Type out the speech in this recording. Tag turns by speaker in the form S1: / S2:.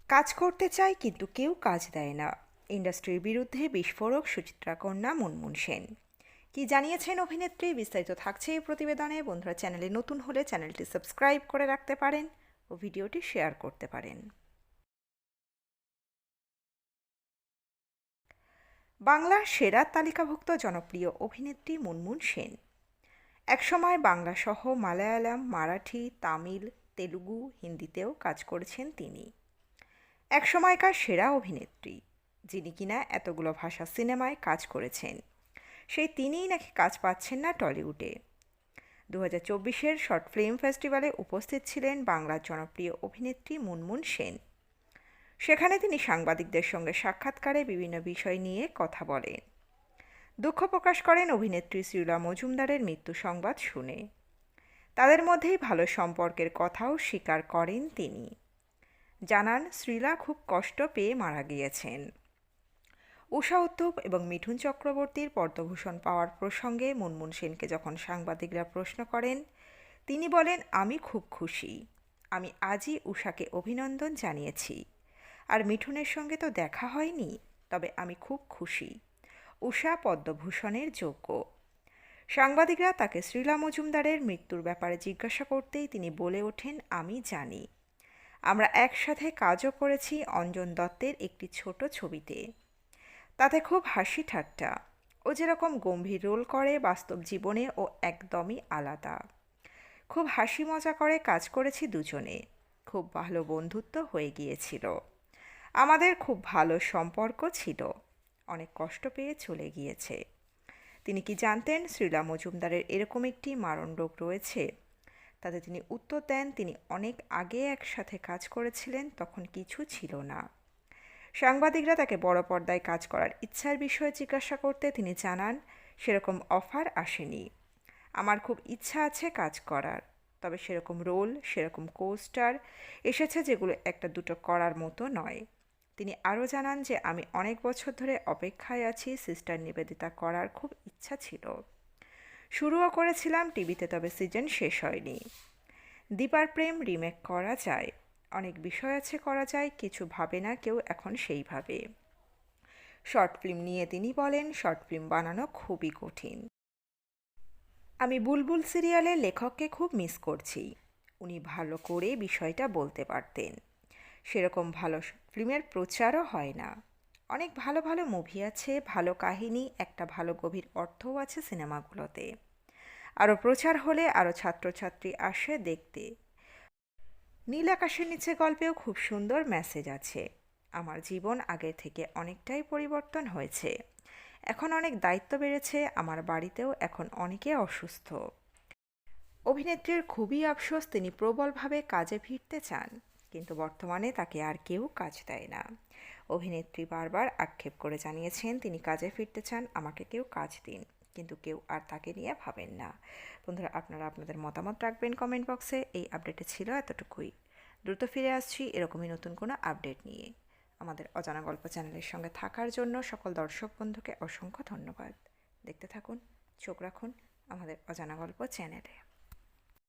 S1: কাজ করতে চাই কিন্তু কেউ কাজ দেয় না। ইন্ডাস্ট্রির বিরুদ্ধে বিস্ফোরক সুচিত্রা কন্যা মুনমুন সেন। কি জানিয়েছেন অভিনেত্রী, বিস্তারিত থাকছে এই প্রতিবেদনে। বন্ধুরা, চ্যানেলে নতুন হলে চ্যানেলটি সাবস্ক্রাইব করে রাখতে পারেন ও ভিডিওটি শেয়ার করতে পারেন। বাংলার সেরা তালিকাভুক্ত জনপ্রিয় অভিনেত্রী মুনমুন সেন। একসময় বাংলা সহ মালায়ালাম, মারাঠি, তামিল, তেলুগু, হিন্দিতেও কাজ করেছেন তিনি। একসময়কার সেরা অভিনেত্রী, যিনি কিনা এতগুলো ভাষা সিনেমায় কাজ করেছেন, সেই তিনিই নাকি কাজ পাচ্ছেন না টলিউডে। 2024-এর শর্ট ফিল্ম ফেস্টিভ্যালে উপস্থিত ছিলেন বাংলার জনপ্রিয় অভিনেত্রী মুনমুন সেন। সেখানে তিনি সাংবাদিকদের সঙ্গে সাক্ষাৎকারে বিভিন্ন বিষয় নিয়ে কথা বলেন। দুঃখ প্রকাশ করেন অভিনেত্রী শ্রীলা মজুমদারের মৃত্যু সংবাদ শুনে। তাদের মধ্যেই ভালো সম্পর্কের কথাও স্বীকার করেন তিনি। জানান, শ্রীলা খুব কষ্ট পেয়ে মারা গিয়েছেন। ঊষা উত্থুপ এবং মিঠুন চক্রবর্তীর পদ্মভূষণ পাওয়ার প্রসঙ্গে মুনমুন সেনকে যখন সাংবাদিকরা প্রশ্ন করেন, তিনি বলেন, আমি খুব খুশি। আমি আজই ঊষাকে অভিনন্দন জানিয়েছি। আর মিঠুনের সঙ্গে তো দেখা হয়নি, তবে আমি খুব খুশি। ঊষা পদ্মভূষণের যোগ্য। সাংবাদিকরা তাকে শ্রীলা মজুমদারের মৃত্যুর ব্যাপারে জিজ্ঞাসা করতেই তিনি বলে ওঠেন, আমি জানি। আমরা একসাথে কাজও করেছি অঞ্জন দত্তের একটি ছোট ছবিতে। তাতে খুব হাসি ঠাট্টা। ও যেরকম গম্ভীর রোল করে, বাস্তব জীবনে ও একদমই আলাদা। খুব হাসি মজা করে কাজ করেছি দুজনে। খুব ভালো বন্ধুত্ব হয়ে গিয়েছিল। আমাদের খুব ভালো সম্পর্ক ছিল। অনেক কষ্ট পেয়ে চলে গিয়েছে। তিনি কি জানতেন শ্রীলা মজুমদারের এরকম একটি মারণ রোগ রয়েছে? তাতে তিনি উত্তর দেন, তিনি অনেক আগে একসাথে কাজ করেছিলেন, তখন কিছু ছিল না। সাংবাদিকরা তাকে বড় পর্দায় কাজ করার ইচ্ছার বিষয়ে জিজ্ঞাসা করতে তিনি জানান, সেরকম অফার আসেনি। আমার খুব ইচ্ছা আছে কাজ করার, তবে সেরকম রোল, সেরকম কোস্টার এসেছে যেগুলো একটা দুটো করার মতো নয়। তিনি আরও জানান যে, আমি অনেক বছর ধরে অপেক্ষায় আছি। সিস্টার নিবেদিতা করার খুব ইচ্ছা ছিল। শুরুও করেছিলাম টিভিতে, তবে সিজন শেষ হয়নি। দীপার প্রেম রিমেক করা যায়। অনেক বিষয় আছে করা যায়, কিছু ভাবে না কেউ এখন সেইভাবে। শর্ট ফিল্ম নিয়ে তিনি বলেন, শর্ট ফিল্ম বানানো খুবই কঠিন। আমি বুলবুল সিরিয়ালের লেখককে খুব মিস করছি। উনি ভালো করে বিষয়টা বলতে পারতেন। সেরকম ভালো ফিল্মের প্রচারও হয় না। অনেক ভালো ভালো মুভি আছে, ভালো কাহিনী, একটা ভালো গভীর অর্থও আছে সিনেমাগুলোতে। আরও প্রচার হলে আরও ছাত্রছাত্রী আসে দেখতে। নীল আকাশের নিচে গল্পেও খুব সুন্দর মেসেজ আছে। আমার জীবন আগের থেকে অনেকটাই পরিবর্তন হয়েছে। এখন অনেক দায়িত্ব বেড়েছে। আমার বাড়িতেও এখন অনেকে অসুস্থ। অভিনেত্রীর খুবই আফসোস, তিনি প্রবলভাবে কাজে ফিরতে চান, কিন্তু বর্তমানে তাকে আর কেউ কাজ দেয় না। অভিনেত্রী বারবার আক্ষেপ করে জানিয়েছেন, তিনি কাজে ফিরতে চান, আমাকে কেউ কাজ দিন, কিন্তু কেউ আর তাকে নিয়ে ভাবেন না। বন্ধুরা, আপনারা আপনাদের মতামত রাখবেন কমেন্ট বক্সে। এই আপডেটে ছিল এতটুকুই। দ্রুত ফিরে আসছি এরকমই নতুন কোনো আপডেট নিয়ে। আমাদের অজানা গল্প চ্যানেলের সঙ্গে থাকার জন্য সকল দর্শক বন্ধুকে অসংখ্য ধন্যবাদ। দেখতে থাকুন, চোখ রাখুন আমাদের অজানা গল্প চ্যানেলে।